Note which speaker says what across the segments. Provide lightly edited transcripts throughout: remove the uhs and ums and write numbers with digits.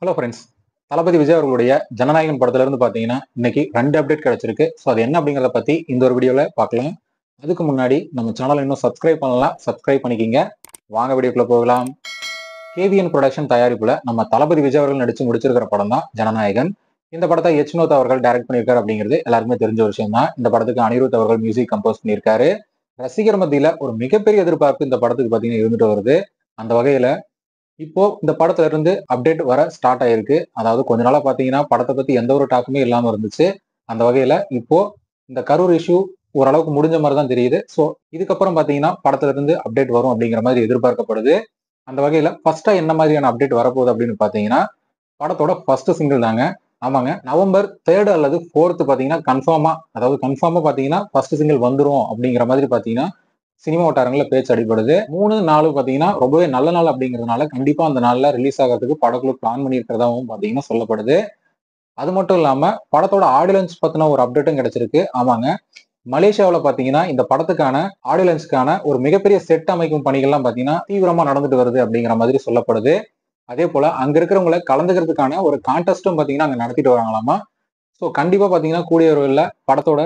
Speaker 1: Hello friends. தளபதி விஜய் அவர்களுடைய ஜனநாயகன் படத்துல இருந்து பாத்தீங்கன்னா இன்னைக்கு 2 அப்டேட் கிடைச்சிருக்கு. ஸோ அது என்ன அப்படிங்கிறத பத்தி இந்த ஒரு வீடியோல பார்க்கலாம். அதுக்கு முன்னாடி நம்ம சேனலை இன்னும் சப்ஸ்கிரைப் பண்ணலாம், சப்ஸ்கிரைப் பண்ணிக்கிங்க. வாங்க வீடியோக்குள்ள போகலாம். கேவிஎன் ப்ரொடக்ஷன் தயாரிப்புல நம்ம தளபதி விஜய் அவர்கள் நடிச்சு முடிச்சிருக்கிற படம் தான் ஜனநாயகன். இந்த படத்தை வினோத் அவர்கள் டைரக்ட் பண்ணியிருக்காரு அப்படிங்கிறது எல்லாருக்குமே தெரிஞ்ச ஒரு விஷயம் தான். இந்த படத்துக்கு அனிருத் அவர்கள் மியூசிக் கம்போஸ் பண்ணியிருக்காரு. ரசிகர் மத்தியில ஒரு மிகப்பெரிய எதிர்பார்ப்பு இந்த படத்துக்கு பாத்தீங்கன்னா இருந்துட்டு வருது. அந்த வகையில இப்போ இந்த படத்துல இருந்து அப்டேட் வர ஸ்டார்ட் ஆயிருக்கு. அதாவது கொஞ்ச நாளா பாத்தீங்கன்னா படத்தை பத்தி எந்த ஒரு டாக்குமே இல்லாம இருந்துச்சு. அந்த வகையில இப்போ இந்த கரூர் இஷ்யூ ஓரளவுக்கு முடிஞ்ச மாதிரி தான் தெரியுது. ஸோ இதுக்கப்புறம் பாத்தீங்கன்னா படத்துல இருந்து அப்டேட் வரும் அப்படிங்கிற மாதிரி எதிர்பார்க்கப்படுது. அந்த வகையில ஃபர்ஸ்டா என்ன மாதிரியான அப்டேட் வரப்போகுது அப்படின்னு பாத்தீங்கன்னா படத்தோட ஃபர்ஸ்ட் சிங்கிள் தாங்க. ஆமாங்க, நவம்பர் 3 அல்லது 4 பாத்தீங்கன்னா கன்ஃபார்மா பாத்தீங்கன்னா ஃபர்ஸ்ட் சிங்கிள் வந்துரும் அப்படிங்கிற மாதிரி பாத்தீங்கன்னா சினிமா வட்டாரங்கள்ல பேச்சு அடிபடுது. 3, 4 பாத்தீங்கன்னா ரொம்பவே நல்ல நாள் அப்படிங்கிறதுனால கண்டிப்பா அந்த நாள்ல ரிலீஸ் ஆகிறதுக்கு படக்குழு பிளான் பண்ணியிருக்கிறதாவும் பாத்தீங்கன்னா சொல்லப்படுது. அது மட்டும் இல்லாம படத்தோட ஆடியன்ஸ் பத்தின ஒரு அப்டேட்டும் கிடைச்சிருக்கு. ஆமாங்க, மலேசியாவில் பாத்தீங்கன்னா இந்த படத்துக்கான ஆடியன்ஸ்க்கான ஒரு மிகப்பெரிய செட் அமைக்கும் பணிகள்லாம் பாத்தீங்கன்னா தீவிரமா நடந்துட்டு வருது அப்படிங்கிற மாதிரி சொல்லப்படுது. அதே போல அங்க இருக்கிறவங்களை கலந்துக்கிறதுக்கான ஒரு கான்டெஸ்டும் பாத்தீங்கன்னா அங்க நடத்திட்டு வராங்களாமா. ஸோ கண்டிப்பா பாத்தீங்கன்னா கூடிய விரைவில் படத்தோட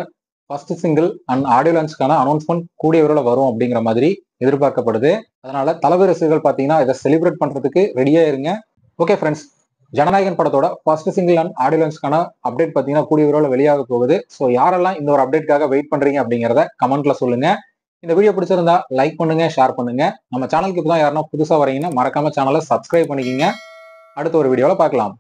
Speaker 1: ஃபர்ஸ்ட் சிங்கிள் அண்ட் ஆடியோ லான்ச்க்கான அனௌன்ஸ்மெண்ட் கூடிய விரைவில் வரும் அப்படிங்கிற மாதிரி எதிர்பார்க்கப்படுது. அதனால தளபதி ரசிகர்கள் பாத்தீங்கன்னா இதை செலிப்ரேட் பண்றதுக்கு ரெடியா இருங்க. ஓகே ஃப்ரெண்ட்ஸ், ஜனநாயகன் படத்தோட ஃபர்ஸ்ட் சிங்கிள் அண்ட் ஆடியோ லான்ச்க்கான அப்டேட் பாத்தீங்கன்னா கூடிய விரைவில் வெளியாக போகுது. ஸோ யாரெல்லாம் இந்த ஒரு அப்டேட்காக வெயிட் பண்றீங்க அப்படிங்கிறத கமெண்ட்ல சொல்லுங்க. இந்த வீடியோ பிடிச்சிருந்தா லைக் பண்ணுங்க, ஷேர் பண்ணுங்க. நம்ம சேனலுக்கு இப்பதான் யாருன்னா புதுசா வரீங்கன்னா மறக்காம சேனலை சப்ஸ்கிரைப் பண்ணிக்கிங்க. அடுத்த ஒரு வீடியோல பார்க்கலாம்.